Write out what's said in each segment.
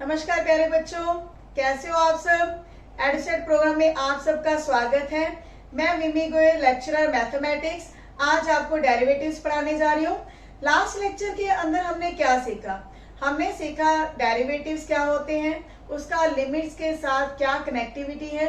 नमस्कार प्यारे बच्चों, कैसे हो आप सब। एडुसेट प्रोग्राम में आप सबका स्वागत है। मैं मिमी गोयल, लेक्चरर मैथमेटिक्स, आज आपको डेरिवेटिव्स पढ़ाने जा रही हूँ। लास्ट लेक्चर के अंदर हमने क्या सीखा? हमने सीखा डेरिवेटिव्स क्या होते हैं, उसका लिमिट्स के साथ क्या कनेक्टिविटी है।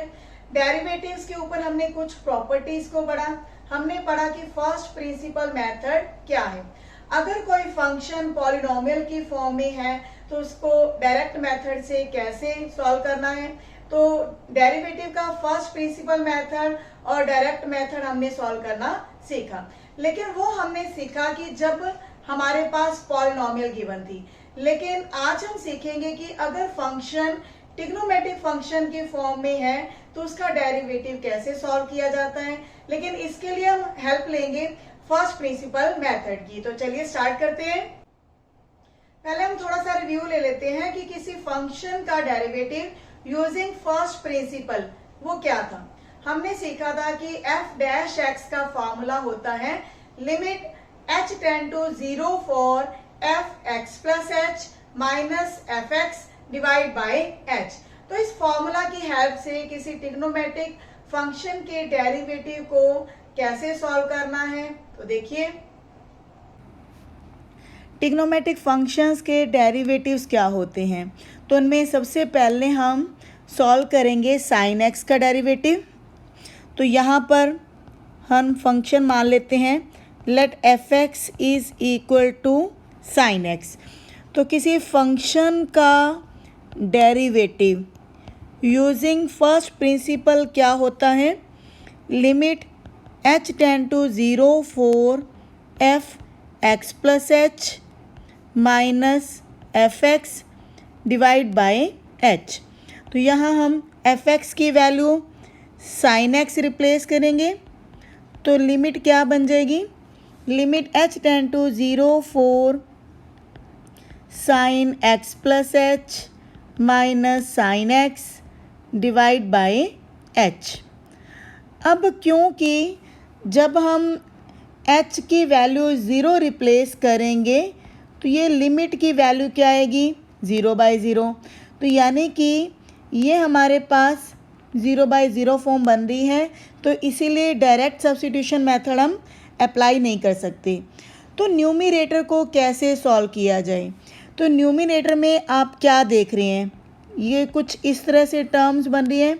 डेरिवेटिव्स के ऊपर हमने कुछ प्रॉपर्टीज को पढ़ा। हमने पढ़ा कि फर्स्ट प्रिंसिपल मेथड क्या है। अगर कोई फंक्शन पॉलिनोमियल की फॉर्म में है तो उसको डायरेक्ट मेथड से कैसे सॉल्व करना है। तो डेरिवेटिव का फर्स्ट प्रिंसिपल मेथड और डायरेक्ट मेथड हमने सॉल्व करना सीखा। लेकिन वो हमने सीखा कि जब हमारे पास पॉलिनोमियल गिवन थी। लेकिन आज हम सीखेंगे कि अगर फंक्शन ट्रिग्नोमेट्रिक फंक्शन की फॉर्म में है तो उसका डेरिवेटिव कैसे सॉल्व किया जाता है। लेकिन इसके लिए हम हेल्प लेंगे फर्स्ट प्रिंसिपल मेथड की। तो चलिए स्टार्ट करते हैं। पहले हम थोड़ा सा रिव्यू ले लेते हैं कि किसी फंक्शन का डेरिवेटिव यूजिंग फर्स्ट प्रिंसिपल वो क्या था। हमने सीखा था कि f डैश x का फॉर्मूला होता है limit h tend to 0 for f(x + h minus f(x) divide by h। तो इस फॉर्मूला की हेल्प से किसी ट्रिग्नोमेट्रिक फंक्शन के डेरिवेटिव को कैसे सॉल्व करना है। तो देखिए, ट्रिग्नोमेट्रिक फंक्शंस के डेरिवेटिव्स क्या होते हैं। तो उनमें सबसे पहले हम सॉल्व करेंगे साइन एक्स का डेरिवेटिव। तो यहाँ पर हम फंक्शन मान लेते हैं let f x is equal to sine x. तो किसी फंक्शन का डेरिवेटिव यूजिंग फर्स्ट प्रिंसिपल क्या होता है, limit h tend to 0 for f(x + h minus f(x) divide by h। तो यहाँ हम f(x) की वैल्यू sin x रिप्लेस करेंगे। तो लिमिट क्या बन जाएगी, limit h tend to 0 for sin x + h minus sin x divide by h। अब क्योंकि जब हम h की वैल्यू 0 रिप्लेस करेंगे तो ये लिमिट की वैल्यू क्या आएगी, 0/0। तो यानी कि ये हमारे पास 0/0 फॉर्म बन रही है। तो इसीलिए डायरेक्ट सब्स्टिट्यूशन मेथड हम अप्लाई नहीं कर सकते। तो न्यूमरेटर को कैसे सॉल्व किया जाए। तो न्यूमरेटर में आप क्या देख रहे हैं, ये कुछ इस तरह से टर्म्स बन रही है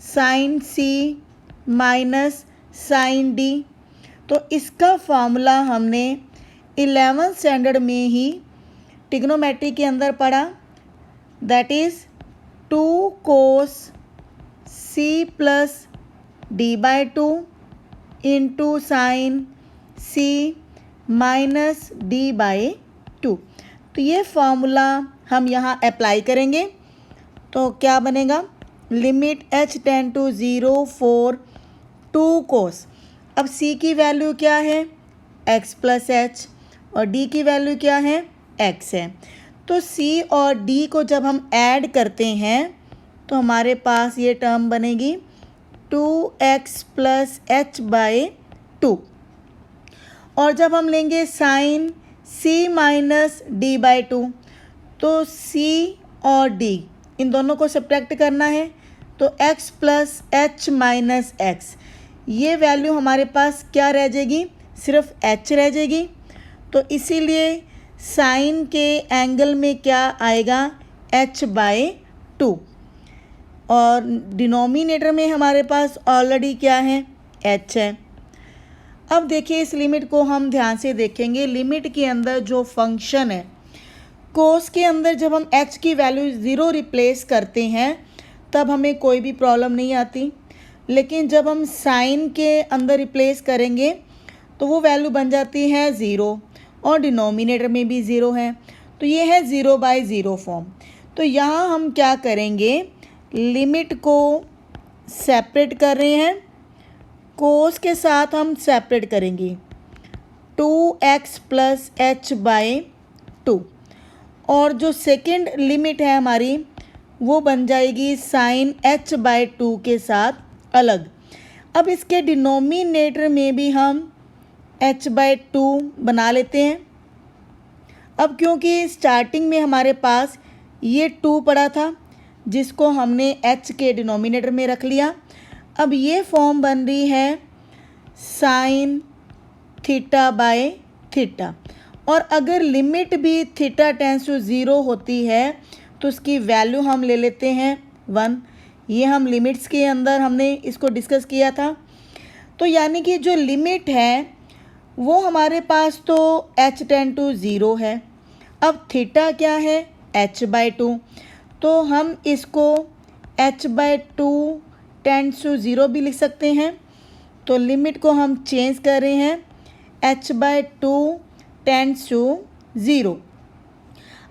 sine c minus sine d। तो इसका फॉर्मूला हमने 11th स्टैंडर्ड में ही ट्रिग्नोमेट्री के अंदर पढ़ा, that is 2 cos c plus d/2 into sine c minus d/2। तो ये फॉर्मूला हम यहाँ अप्लाई करेंगे। तो क्या बनेगा, limit h tend to 0 for 2 cos। अब c की वैल्यू क्या है, x + h, और d की वैल्यू क्या है, x है। तो c और d को जब हम ऐड करते हैं तो हमारे पास ये टर्म बनेगी 2x + h/2। और जब हम लेंगे साइन c माइनस d/2 तो c और d इन दोनों को सब्ट्रैक्ट करना है। तो x + h माइनस x, ये वैल्यू हमारे पास क्या रह जाएगी, सिर्फ h रह जाएगी। तो इसीलिए साइन के एंगल में क्या आएगा, h/2। और डिनोमिनेटर में हमारे पास ऑलरेडी क्या है, h है। अब देखिए इस लिमिट को हम ध्यान से देखेंगे। लिमिट के अंदर जो फंक्शन है, कोस के अंदर जब हम h की वैल्यू 0 रिप्लेस करते हैं तब हमें कोई भी प्रॉब्लम नहीं आती। लेकिन जब हम साइन के अंदर रिप्लेस करेंगे तो वो वैल्यू बन जाती है 0 और डिनोमिनेटर में भी 0 है। तो ये है 0/0 फॉर्म। तो यहाँ हम क्या करेंगे, लिमिट को सेपरेट कर रहे हैं, कोस के साथ हम सेपरेट करेंगे 2x + h/2। और जो सेकंड लिमिट है हमारी वो बन जाएगी साइन h/2 के साथ अलग। अब इसके डिनोमिनेटर में भी हम h/2 बना लेते हैं। अब क्योंकि स्टार्टिंग में हमारे पास ये 2 पड़ा था जिसको हमने h के डिनोमिनेटर में रख लिया। अब ये फॉर्म बन रही है साइन थीटा बाय थीटा, और अगर लिमिट भी थीटा टेंस टू 0 होती है तो उसकी वैल्यू हम ले लेते हैं 1। ये हम लिमिट्स के अंदर हमने इसको डिस्कस किया था। तो यानी कि जो लिमिट है वो हमारे पास तो h टेंड टू 0 है। अब थीटा क्या है, h/2, तो हम इसको h/2 टेंड्स टू 0 भी लिख सकते हैं। तो लिमिट को हम चेंज कर रहे हैं, h/2 टेंड्स टू 0।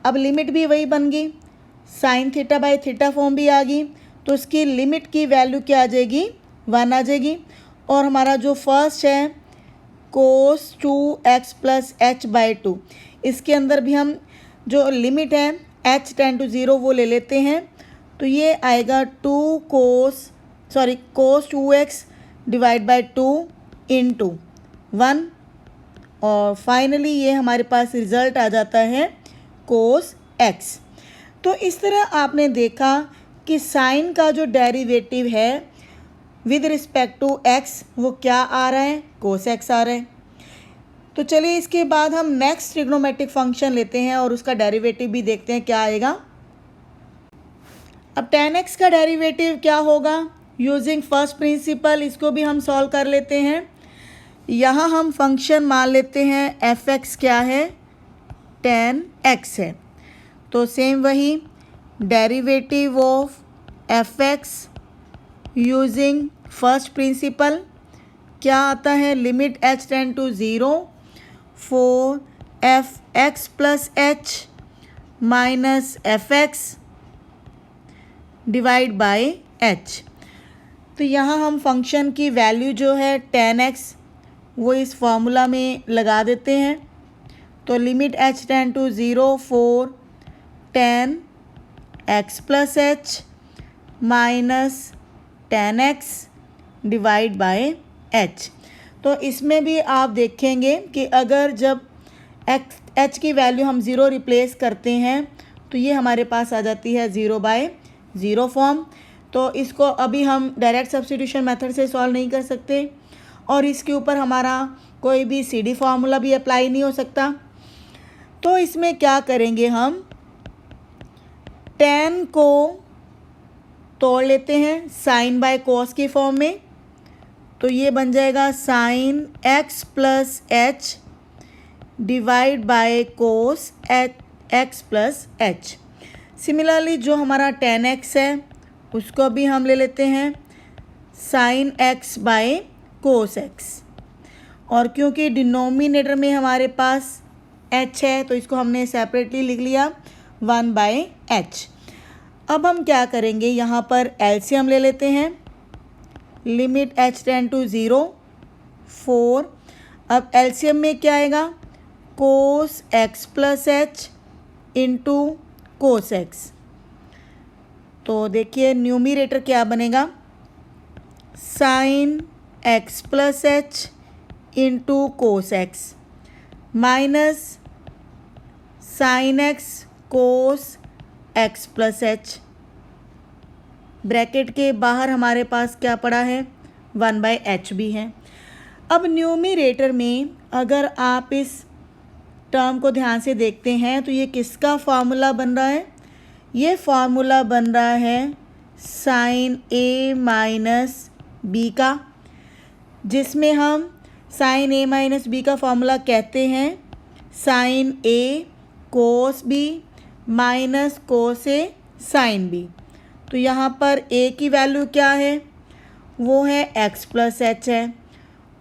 अब लिमिट भी वही बन गई, sine theta by theta form भी आ गई, तो उसकी लिमिट की वैल्यू क्या आ जाएगी, 1 आ जाएगी। और हमारा जो फर्स्ट है cos 2x प्लस h/2, इसके अंदर भी हम जो लिमिट है h टेंड टू 0 वो ले लेते हैं। तो ये आएगा cos 2x divide by 2 into 1, और फाइनली ये हमारे पास रिज़ल्ट आ जाता है cos x। तो इस तरह आपने देखा कि साइन का जो डेरिवेटिव है विद रिस्पेक्ट टू x वो क्या आ रहा है, cos x आ रहा है। तो चलिए इसके बाद हम नेक्स्ट ट्रिग्नोमेट्रिक फंक्शन लेते हैं और उसका डेरिवेटिव भी देखते हैं क्या आएगा। अब tan x का डेरिवेटिव क्या होगा, यूजिंग फर्स्ट प्रिंसिपल इसको भी हम सॉल्व कर लेते हैं। यहाँ हम फंक्शन मान लेते हैं f(x) क्या है, tan x है। तो सेम वही derivative of f(x) using first principle क्या आता है, limit h tend to 0 for f(x) plus h minus f(x) divide by h। तो यहाँ हम फंक्शन की वैल्यू जो है tan x वो इस फॉर्मूला में लगा देते हैं। तो limit h tend to 0 for tan x plus h minus tan x divide by h। तो इसमें भी आप देखेंगे कि अगर जब h की वैल्यू हम 0 रिप्लेस करते हैं तो ये हमारे पास आ जाती है 0/0 फॉर्म। तो इसको अभी हम डायरेक्ट सब्स्टिट्यूशन मेथड से सॉल्व नहीं कर सकते, और इसके ऊपर हमारा कोई भी CD फार्मूला भी अप्लाई नहीं हो सकता। तो इसमें क्या करेंगे, हम tan को तोड़ लेते हैं साइन बाय कॉस की फॉर्म में। तो ये बन जाएगा sine x plus h divide by cos x plus h। Similarly जो हमारा tan x है उसको भी हम ले लेते हैं sine x by cos x, और क्योंकि डिनोमिनेटर में हमारे पास h है तो इसको हमने सेपरेटली लिख लिया 1/h। अब हम क्या करेंगे, यहाँ पर एलसीएम ले लेते हैं, लिमिट h टेंड टू 0 4। अब एलसीएम में क्या आएगा, cos x plus h into cos x। तो देखिए न्यूमरेटर क्या बनेगा, sine x plus h into cos x minus sine x cos x plus h। Bracket के बाहर हमारे पास क्या पड़ा है, 1/h भी है। अब न्यूमरेटर में अगर आप इस टर्म को ध्यान से देखते हैं तो ये किसका फार्मूला बन रहा है, ये फार्मूला बन रहा है साइन a माइनस b का, जिसमें हम साइन a माइनस b का फार्मूला कहते हैं sine a cos b minus cos a sine b। तो यहाँ पर a की वैल्यू क्या है, वो है x प्लस h है,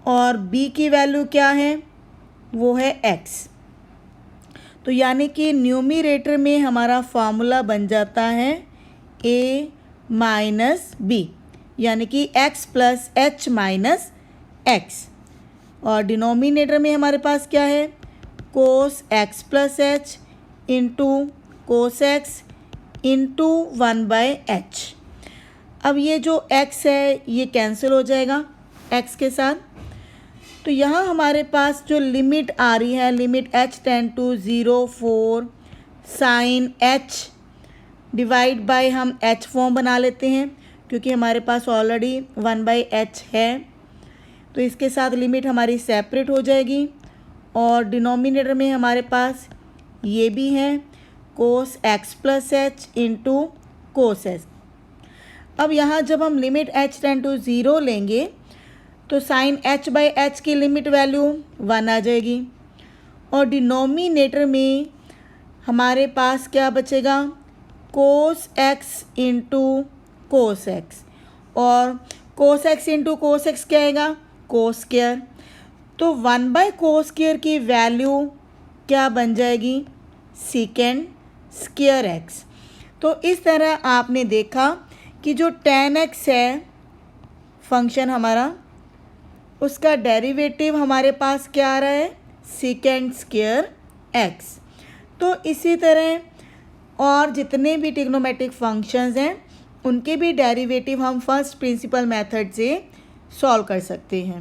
और b की वैल्यू क्या है, वो है x। तो यानी कि न्यूमरेटर में हमारा फार्मूला बन जाता है a माइनस b, यानी कि x plus h minus x, और डिनोमिनेटर में हमारे पास क्या है, कोस x plus h into cos x into 1/h। अब ये जो x है ये कैंसिल हो जाएगा x के साथ। तो यहाँ हमारे पास जो लिमिट आ रही है, limit h tend to 0 4 sine h divide by हम h फॉर्म बना लेते हैं क्योंकि हमारे पास ऑलरेडी 1/h है, तो इसके साथ लिमिट हमारी सेपरेट हो जाएगी। और डिनोमिनेटर में हमारे पास ये भी है कोस x plus H into cos H. अब यहाँ जब हम लिमिट h टेंड टू 0 लेंगे तो साइन h/h की लिमिट वैल्यू 1 आ जाएगी। और डिनोमिनेटर में हमारे पास क्या बचेगा, कोस x इंटू कोस एक्स। और कोस x इंटू कोस एक्स क्या आएगा, कोस स्क्वायर। तो 1/कोस स्क्वायर की वैल्यू क्या बन जाएगी, सेकेंड स्क्वायर x। तो इस तरह आपने देखा कि जो tan x है फंक्शन हमारा, उसका डेरिवेटिव हमारे पास क्या आ रहा है, सेकेंड स्क्वायर x। तो इसी तरह और जितने भी ट्रिग्नोमेट्रिक फंक्शंस हैं उनके भी डेरिवेटिव हम फर्स्ट प्रिंसिपल मेथड से सॉल्व कर सकते हैं।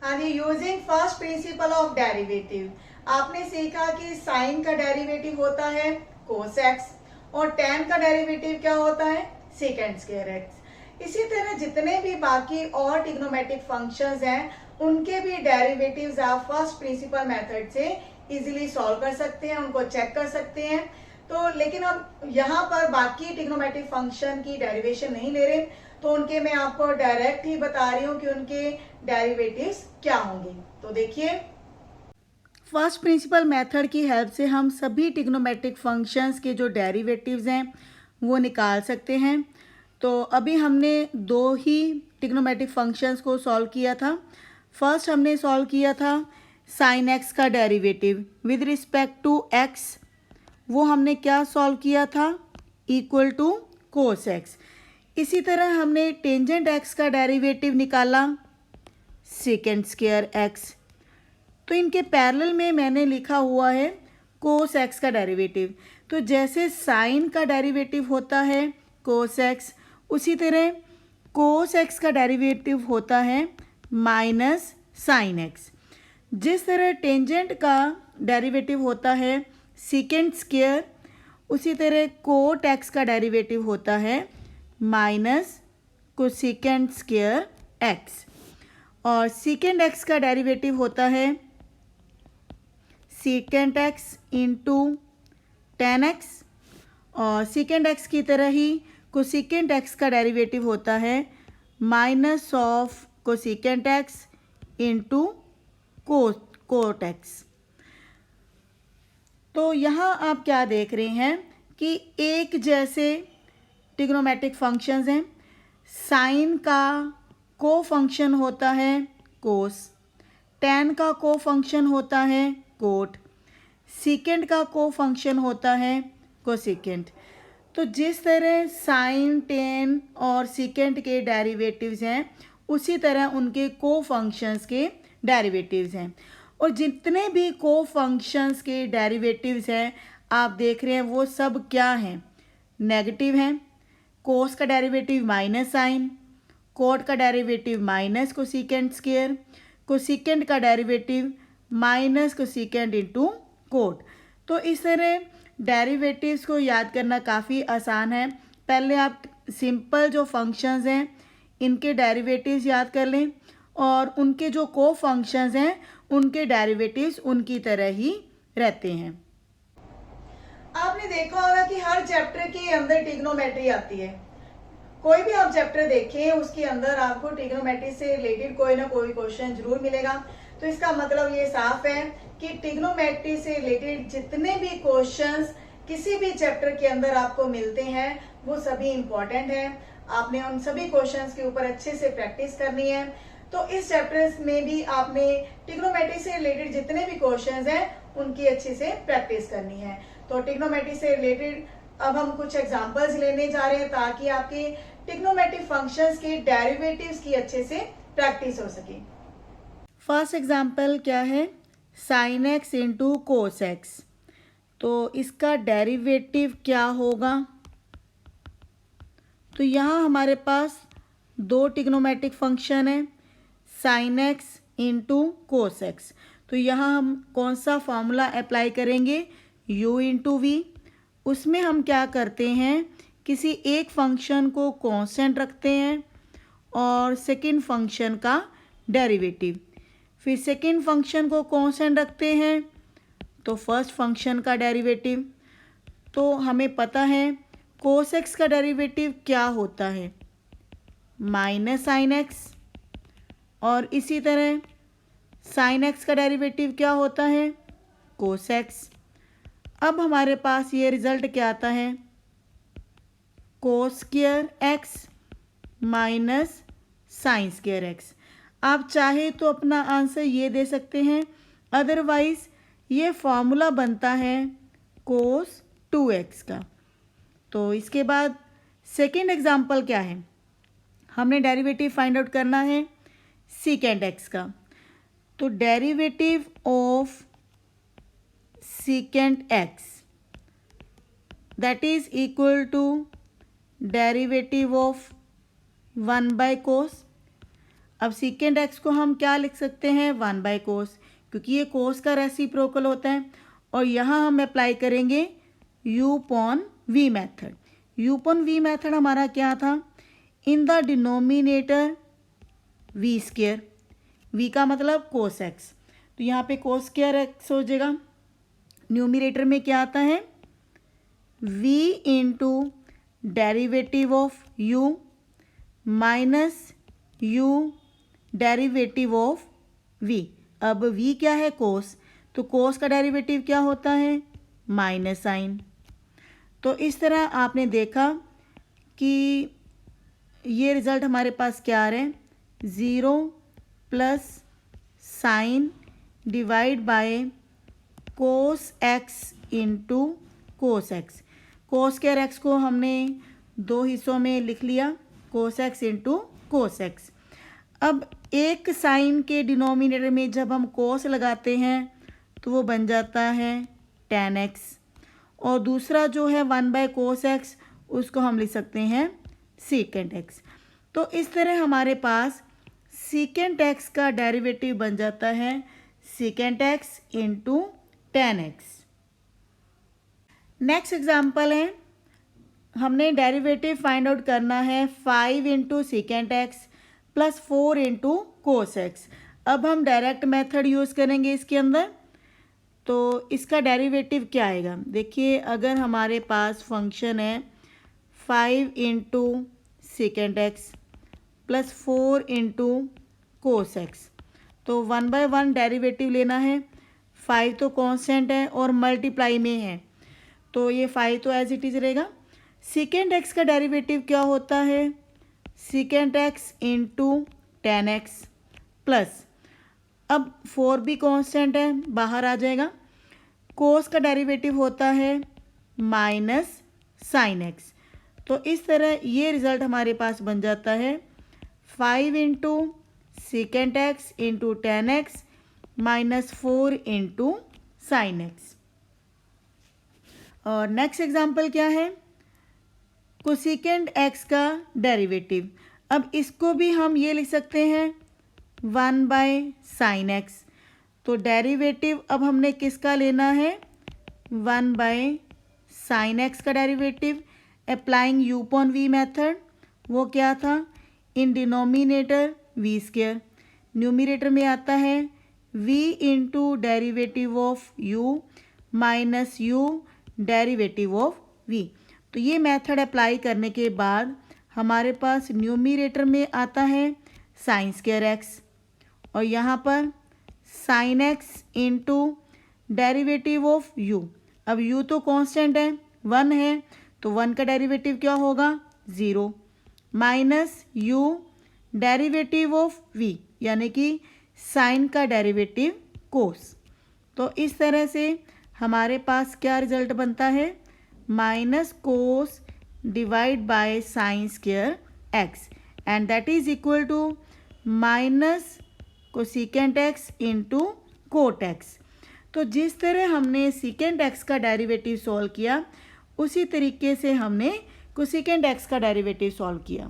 हाँ जी, using first principle of derivative आपने सीखा कि साइन का डेरिवेटिव होता है कोस एक्स और टेन का डेरिवेटिव क्या होता है, सेकेंड स्क्वायर एक्स। इसी तरह जितने भी बाकी और ट्रिग्नोमेट्रिक फंक्शंस हैं उनके भी डेरिवेटिव्स आप फर्स्ट प्रिंसिपल मेथड से इजीली सॉल्व कर सकते हैं, उनको चेक कर सकते हैं। तो लेकिन अब यहाँ पर बाकी ट्रिग्नोमेट्रिक फंक्शन की डेरिवेशन नहीं ले रहे, तो उनके मैं आपको डायरेक्ट ही बता रही हूँ कि उनके डेरिवेटिव्स क्या होंगे। तो देखिए, फर्स्ट प्रिंसिपल मेथड की हेल्प से हम सभी ट्रिग्नोमेट्रिक फंक्शंस के जो डेरिवेटिव्स हैं वो निकाल सकते हैं। तो अभी हमने दो ही ट्रिग्नोमेट्रिक फंक्शंस को सॉल्व किया था। फर्स्ट हमने सॉल्व किया था साइन एक्स का derivative with respect to x, वो हमने क्या सॉल्व किया था, इक्वल टू कोस एक्स। इसी तरह हमने टेंजेंट एक्स का डेरिवेटिव निकाला सेकेंड स्क्वायर एक्स। तो इनके पैरेलल में मैंने लिखा हुआ है कोस एक्स का डेरिवेटिव। तो जैसे साइन का डेरिवेटिव होता है कोस एक्स, उसी तरह कोस एक्स का डेरिवेटिव होता है माइनस साइन एक्स। जिस तरह टेंजेंट का डेरिवेटिव होता है सेकेंड स्क्वायर, उसी तरह कोट एक्स का डेरिवेटिव होता है माइनस कोसेकेंड स्क्वायर एक्स। और सेकेंड एक्स का डेरिवेटिव होता है second x into ten x. और सेकेंड एक्स की तरह ही कोसेकेंड एक्स का डेरिवेटिव होता है minus of cosecant x into cot x. तो यहाँ आप क्या देख रहे हैं कि एक जैसे ट्रिग्नोमेट्रिक फंक्शंस हैं। साइन का को फंक्शन होता है कोस, टेन का को फंक्शन होता है कोट, सेकेंड का को फंक्शन होता है कोसेकेंड। तो जिस तरह साइन, टेन और सेकेंड के डेरिवेटिव्स हैं उसी तरह उनके को फंक्शंस के डेरिवेटिव्स हैं। और जितने भी को फंक्शंस के डेरिवेटिव्स हैं आप देख रहे हैं वो सब क्या हैं, नेगेटिव हैं। कोस का डेरिवेटिव माइनस साइन, कोट का derivative minus cosecant square, cosecant का derivative minus cosecant into cot. तो इस तरह डेरिवेटिव्स को याद करना काफ़ी आसान है। पहले आप सिंपल जो फंक्शंस हैं इनके डेरिवेटिव्स याद कर लें और उनके जो को फंक्शंस हैं उनके डेरिवेटिव्स उनकी तरह ही रहते हैं। आपने देखा होगा कि हर चैप्टर के अंदर ट्रिग्नोमेट्री आती है। कोई भी आप चैप्टर देखें उसके अंदर आपको ट्रिग्नोमेट्री से रिलेटेड कोई ना कोई क्वेश्चन जरूर मिलेगा। तो इसका मतलब ये साफ है कि ट्रिग्नोमेट्री से रिलेटेड जितने भी क्वेश्चंस किसी भी चैप्टर के अंदर आपको मिलते हैं वो सभी इंपॉर्टेंट हैं। आपने उन सभी क्वेश्चंस के ऊपर अच्छे से प्रैक्टिस करनी है। तो इस चैप्टर में भी आपने ट्रिग्नोमेट्री से रिलेटेड जितने भी क्वेश्चंस हैं उनकी अच्छे से प्रैक्टिस करनी है। तो ट्रिग्नोमेट्री से रिलेटेड अब हम कुछ एग्जांपल्स लेने जा रहे हैं ताकि आपके ट्रिग्नोमेट्रिक फंक्शंस के डेरिवेटिव्स की अच्छे से प्रैक्टिस हो सके। फर्स्ट एग्जांपल क्या है, sine x into cos x. तो इसका डेरिवेटिव क्या होगा, तो यहाँ हमारे पास दो ट्रिग्नोमेट्रिक फंक्शन है sine x into cos x. तो यहाँ हम कौन सा फॉर्मूला अप्लाई करेंगे, u इंटू वी। उसमें हम क्या करते हैं, किसी एक फंक्शन को कांस्टेंट रखते हैं और सेकंड फंक्शन का डेरिवेटिव, फिर सेकंड फंक्शन को कांस्टेंट रखते हैं तो फर्स्ट फंक्शन का डेरिवेटिव। तो हमें पता है कोस एक्स का डेरिवेटिव क्या होता है, माइनस साइन एक्स, और इसी तरह साइन एक्स का डेरिवेटिव क्या होता है, कोस एक्स। अब हमारे पास ये रिजल्ट क्या आता है, cos square x minus sign square x. आप चाहे तो अपना आंसर ये दे सकते हैं, अदरवाइज ये फॉर्मूला बनता है कोस 2x का। तो इसके बाद सेकेंड एग्जाम्पल क्या है, हमने डेरिवेटिव फाइंड आउट करना है सीकेंट एक्स का। तो derivative of secant x that is equal to derivative of 1/cos। अब सीकेंट एक्स को हम क्या लिख सकते हैं, 1/cos, क्योंकि ये कोस का रेसिप्रोकल होता है। और यहाँ हम अप्लाई करेंगे u upon v method. u upon v method हमारा क्या था, in the denominator v square, v का मतलब कोस एक्स, तो यहाँ पे कोस स्क्वायर एक्स हो जाएगा। न्यूमिनेटर में क्या आता है, v into derivative of u minus u derivative of v। अब v क्या है, कोस, तो कोस का डेरिवेटिव क्या होता है, माइनस साइन। तो इस तरह आपने देखा कि ये रिज़ल्ट हमारे पास क्या आ रहे हैं, 0 plus sign divide by cos x into cos x. Cos square x को हमने दो हिस्सों में लिख लिया, cos x into cos x. अब एक साइन के डिनोमिनेटर में जब हम कोस लगाते हैं तो वो बन जाता है tan x, और दूसरा जो है 1/cos x उसको हम लिख सकते हैं सीकेंट x। तो इस तरह हमारे पास सीकेंट x का डेरिवेटिव बन जाता है secant x into tan x। Next example है, हमने डेरिवेटिव फाइंड आउट करना है 5 into secant x plus 4 into cos x. अब हम डायरेक्ट मेथड यूज़ करेंगे इसके अंदर। तो इसका डेरिवेटिव क्या आएगा, देखिए अगर हमारे पास फंक्शन है 5 into secant x plus 4 into cos x, तो 1/1 डेरिवेटिव लेना है। 5 तो कांस्टेंट है और मल्टीप्लाई में है, तो ये 5 तो एज इट इज़ रहेगा। सीकेंट एक्स का डेरिवेटिव क्या होता है, secant x into tan x plus, अब 4 भी कांस्टेंट है, बाहर आ जाएगा। कोस का डेरिवेटिव होता है माइनस साइन एक्स। तो इस तरह ये रिज़ल्ट हमारे पास बन जाता है 5 into secant x into tan x minus 4 into sine x. और नेक्स्ट एग्जाम्पल क्या है, कोसेकेंट एक्स का डेरिवेटिव। अब इसको भी हम ये लिख सकते हैं 1/sin x। तो डेरिवेटिव अब हमने किसका लेना है, 1/sin x का derivative applying u upon v method. वो क्या था, in denominator v square, numerator में आता है v into derivative of u minus u derivative of v। तो ये मेथड अप्लाई करने के बाद हमारे पास न्यूमिनेटर में आता है साइन स्क्वायर एक्स, और यहाँ पर sine x into derivative of u। अब u तो कांस्टेंट है, 1 है, तो 1 का डेरिवेटिव क्या होगा, 0, minus u derivative of v, यानी कि साइन का डेरिवेटिव कोस। तो इस तरह से हमारे पास क्या रिजल्ट बनता है, minus cos divide by sine square x, and that is equal to minus cosecant x into cot x. तो जिस तरह हमने सीकेंट एक्स का डेरिवेटिव सॉल्व किया उसी तरीके से हमने कोसेकेंट एक्स का डेरिवेटिव सॉल्व किया।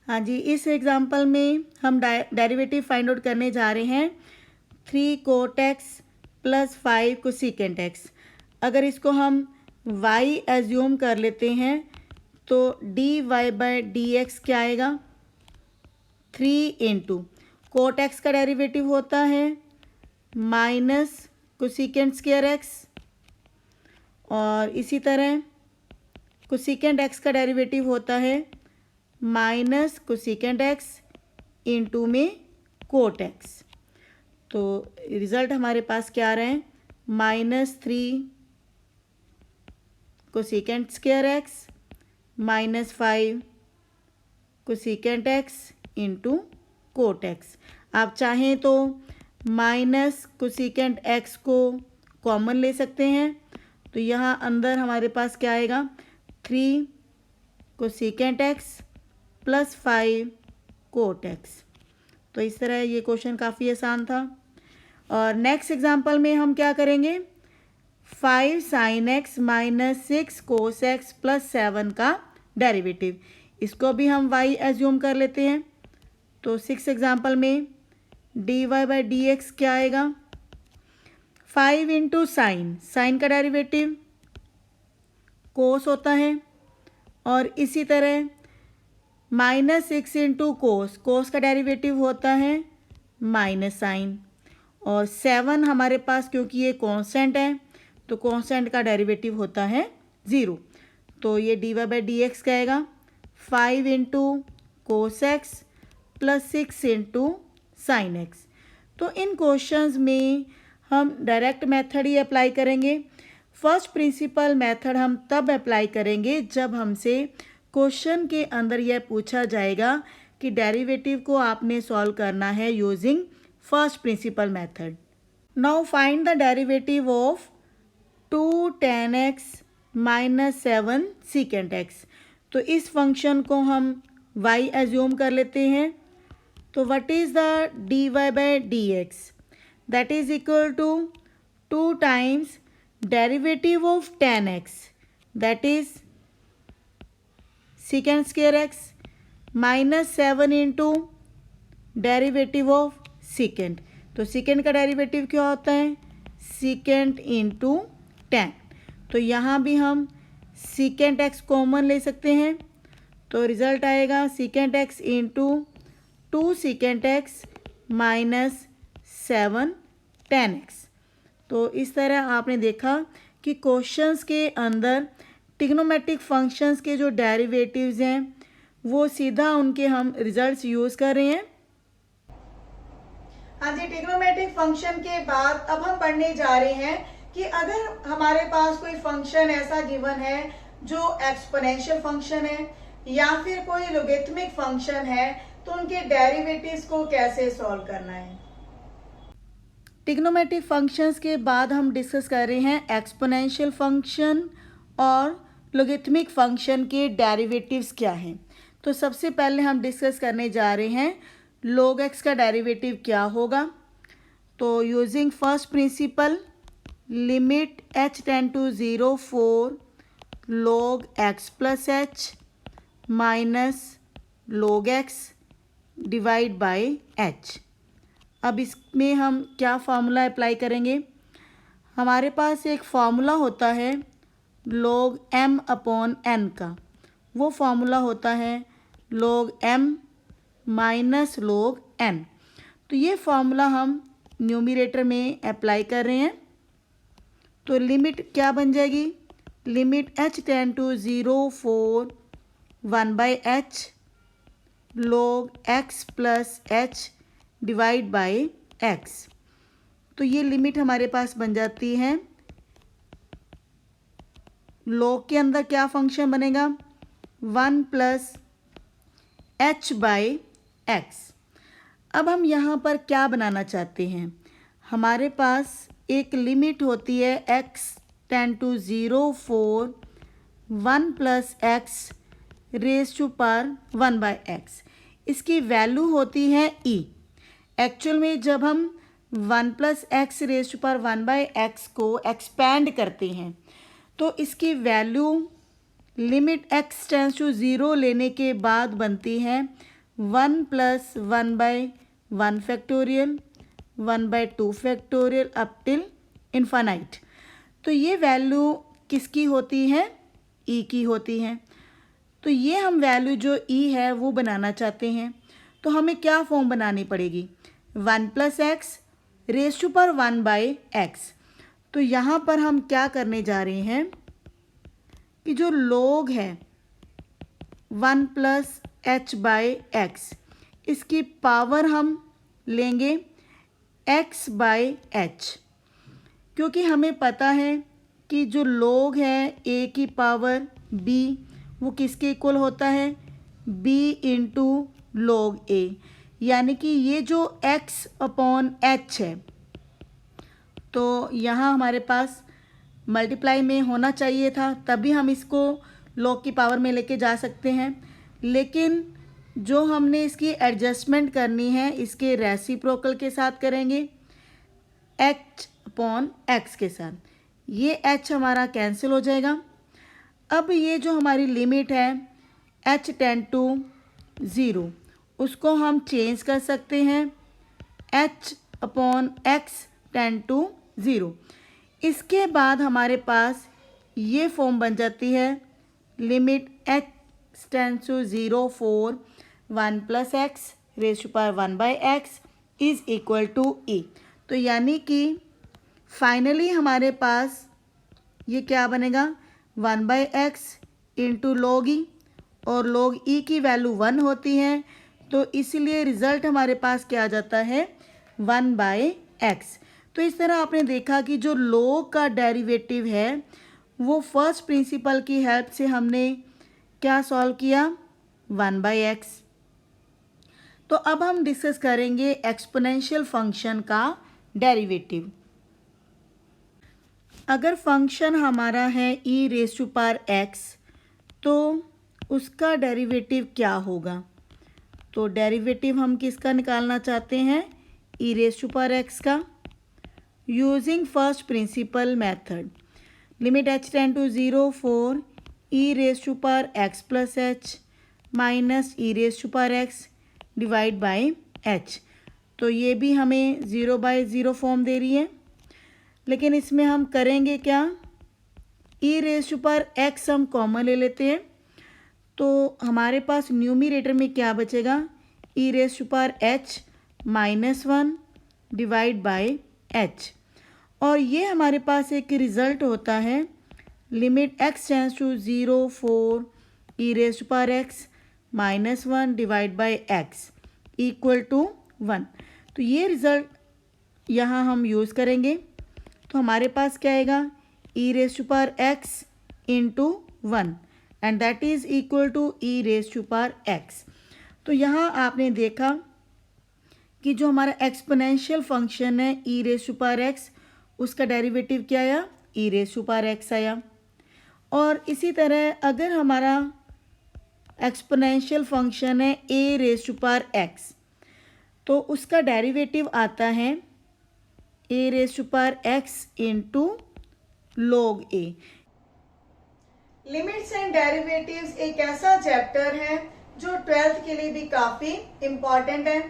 हाँ जी, इस एग्जांपल में हम डेरिवेटिव फाइंड आउट करने जा रहे हैं 3 cot x plus 5 cosecant x. अगर इसको हम y एज्यूम कर लेते हैं तो dy/dx क्या आएगा, 3 इंटू कोट एक्स का डेरिवेटिव होता है माइनस कोसेकेंट स्क्वायर एक्स, और इसी तरह कोसेकेंट एक्स का डेरिवेटिव होता है माइनस कोसेकेंट एक्स इंटू में कोट एक्स। तो रिज़ल्ट हमारे पास क्या आ रहे हैं, -3 cosecant square x minus 5 cosecant x into cot x. आप चाहें तो माइनस कोसेकेंट एक्स को कॉमन ले सकते हैं, तो यहाँ अंदर हमारे पास क्या आएगा, 3 cosecant x plus 5 cot x. तो इस तरह ये क्वेश्चन काफ़ी आसान था। और नेक्स्ट एग्जांपल में हम क्या करेंगे, 5 sin x minus 6 cos x plus 7 का डेरिवेटिव, इसको भी हम y एज्यूम कर लेते हैं। तो 6 एग्जांपल में dy/dx क्या आएगा, 5 इंटू साइन का डेरिवेटिव कोस होता है, और इसी तरह -6 इंटू कोस का डेरिवेटिव होता है माइनस साइन, और 7 हमारे पास क्योंकि ये कांस्टेंट है तो कांस्टेंट का डेरिवेटिव होता है 0। तो ये dy/dx क्या आएगा, 5 into cos x plus 6 into sine x. तो इन क्वेश्चंस में हम डायरेक्ट मेथड ही अप्लाई करेंगे। फर्स्ट प्रिंसिपल मेथड हम तब अप्लाई करेंगे जब हमसे क्वेश्चन के अंदर यह पूछा जाएगा कि डेरिवेटिव को आपने सॉल्व करना है using first principle method. Now find the derivative of 2 tan x minus 7 secant x। तो इस फंक्शन को हम y एज्यूम कर लेते हैं। तो what is the dy/dx, that is equal to 2 times derivative of tan x, that is secant square x minus 7 into derivative of secant। तो secant का डेरिवेटिव क्या होता है, secant इंटू tan। तो यहाँ भी हम secant x कॉमन ले सकते हैं, तो रिज़ल्ट आएगा secant x into 2 secant x minus 7 tan x। तो इस तरह आपने देखा कि क्वेश्चंस के अंदर ट्रिग्नोमेट्रिक फंक्शंस के जो डेरिवेटिव्स हैं वो सीधा उनके हम रिजल्ट्स यूज़ कर रहे हैं। हाँ जी, ट्रिग्नोमेट्रिक फंक्शन के बाद अब हम पढ़ने जा रहे हैं कि अगर हमारे पास कोई फंक्शन ऐसा गिवन है जो एक्सपोनेंशियल फंक्शन है या फिर कोई लॉगरिथमिक फंक्शन है, तो उनके डेरिवेटिव्स को कैसे सॉल्व करना है। ट्रिग्नोमेट्रिक फंक्शंस के बाद हम डिस्कस कर रहे हैं एक्सपोनेंशियल फंक्शन और लॉगरिथमिक फंक्शन के डेरिवेटिव्स क्या हैं। तो सबसे पहले हम डिस्कस करने जा रहे हैं log x का डेरिवेटिव क्या होगा। तो using first principle limit h tend to 0 4 log x plus h minus log x divide by h। अब इसमें हम क्या फार्मूला अप्लाई करेंगे, हमारे पास एक फार्मूला होता है log m/n का, वो फार्मूला होता है log m minus log n। तो ये फार्मूला हम न्यूमरेटर में अप्लाई कर रहे हैं। तो लिमिट क्या बन जाएगी, limit h tend to 0 4 1/h log x plus h divide by x। तो ये लिमिट हमारे पास बन जाती है, log के अंदर क्या फंक्शन बनेगा, 1 प्लस h बाय x। अब हम यहाँ पर क्या बनाना चाहते हैं, हमारे पास एक लिमिट होती है x tend to 0 4 1 plus x raise to power 1/x। इसकी वैल्यू होती है e। एक्चुअल में जब हम 1 plus x raise to power 1/x को एक्सपैंड करते हैं तो इसकी value limit x tends to 0 लेने के बाद बनती है 1 plus 1/1 factorial 1/2 factorial up till infinite. तो ये वैल्यू किसकी होती है? ई की होती है। तो ये हम वैल्यू जो ई है वो बनाना चाहते हैं, तो हमें क्या फॉर्म बनानी पड़ेगी? 1 + x raise to power 1/x। तो यहाँ पर हम क्या करने जा रहे हैं कि जो log है 1 + h/x, इसकी पावर हम लेंगे x/h, क्योंकि हमें पता है कि जो log है a की पावर b वो किसके इक्वल होता है? b × log a, यानी कि ये जो x/h है तो यहाँ हमारे पास मल्टीप्लाई में होना चाहिए था, तभी हम इसको log की पावर में लेके जा सकते हैं। लेकिन जो हमने इसकी एडजस्टमेंट करनी है इसके रेसिप्रोकल के साथ करेंगे, h/x के साथ। ये h हमारा कैंसिल हो जाएगा। अब ये जो हमारी लिमिट है h टेंड टू 0, उसको हम चेंज कर सकते हैं h/x टेंड टू 0। इसके बाद हमारे पास ये फॉर्म बन जाती है limit x tends to 0 for 1 + x raise to power 1/x is equal to e। तो यानी कि फाइनली हमारे पास ये क्या बनेगा? 1/x × log e, और log e की वैल्यू 1 होती है, तो इसलिए रिज़ल्ट हमारे पास क्या आ जाता है? 1/x। तो इस तरह आपने देखा कि जो log का डेरिवेटिव है वो फर्स्ट प्रिंसिपल की हेल्प से हमने क्या सॉल्व किया? 1/x। तो अब हम डिस्कस करेंगे एक्सपोनेंशियल फंक्शन का डेरिवेटिव। अगर फंक्शन हमारा है e⁻x, तो उसका डेरिवेटिव क्या होगा? तो डेरिवेटिव हम किसका निकालना चाहते हैं? e⁻x का। Using first principle method, limit h tend to 0 for e⁻x + h minus e⁻x divide by h। तो ये भी हमें 0/0 फॉर्म दे रही है, लेकिन इसमें हम करेंगे क्या? e⁻x हम कॉमन ले लेते हैं, तो हमारे पास न्यूमरेटर में क्या बचेगा? e⁻h - 1 divide by h। और ये हमारे पास एक रिज़ल्ट होता है limit x tends to 0 for e⁻x - 1 divide by x equal to 1। तो ये रिज़ल्ट यहाँ हम यूज़ करेंगे, तो हमारे पास क्या आएगा? e⁻x × 1 and that is equal to e⁻x। तो यहाँ आपने देखा कि जो हमारा एक्सपोनेंशियल फंक्शन है e⁻x, उसका डेरिवेटिव क्या आया? e⁻x आया। और इसी तरह अगर हमारा एक्सपोनेंशियल फंक्शन है a⁻x, तो उसका डेरिवेटिव आता है a⁻x × log a। Limits and derivatives एक ऐसा चैप्टर है जो 12th के लिए भी काफ़ी इम्पॉर्टेंट है।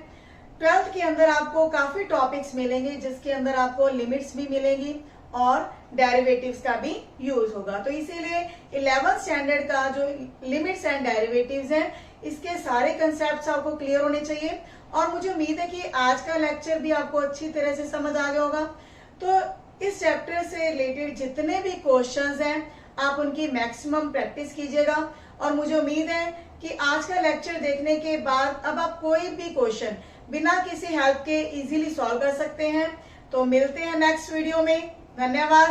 12th के अंदर आपको काफ़ी टॉपिक्स मिलेंगे जिसके अंदर आपको लिमिट्स भी मिलेंगी और डेरिवेटिव्स का भी यूज होगा। तो इसीलिए 11th स्टैंडर्ड का जो लिमिट्स एंड डेरिवेटिव्स हैं, इसके सारे कंसेप्ट्स आपको क्लियर होने चाहिए। और मुझे उम्मीद है कि आज का लेक्चर भी आपको अच्छी तरह से समझ आ गया होगा। तो इस चैप्टर से रिलेटेड जितने भी क्वेश्चंस हैं आप उनकी मैक्सिमम प्रैक्टिस कीजिएगा। और मुझे उम्मीद है कि आज का लेक्चर देखने के बाद अब आप कोई भी क्वेश्चन बिना किसी हेल्प के इजीली सॉल्व कर सकते हैं। तो मिलते हैं नेक्स्ट वीडियो में। धन्यवाद।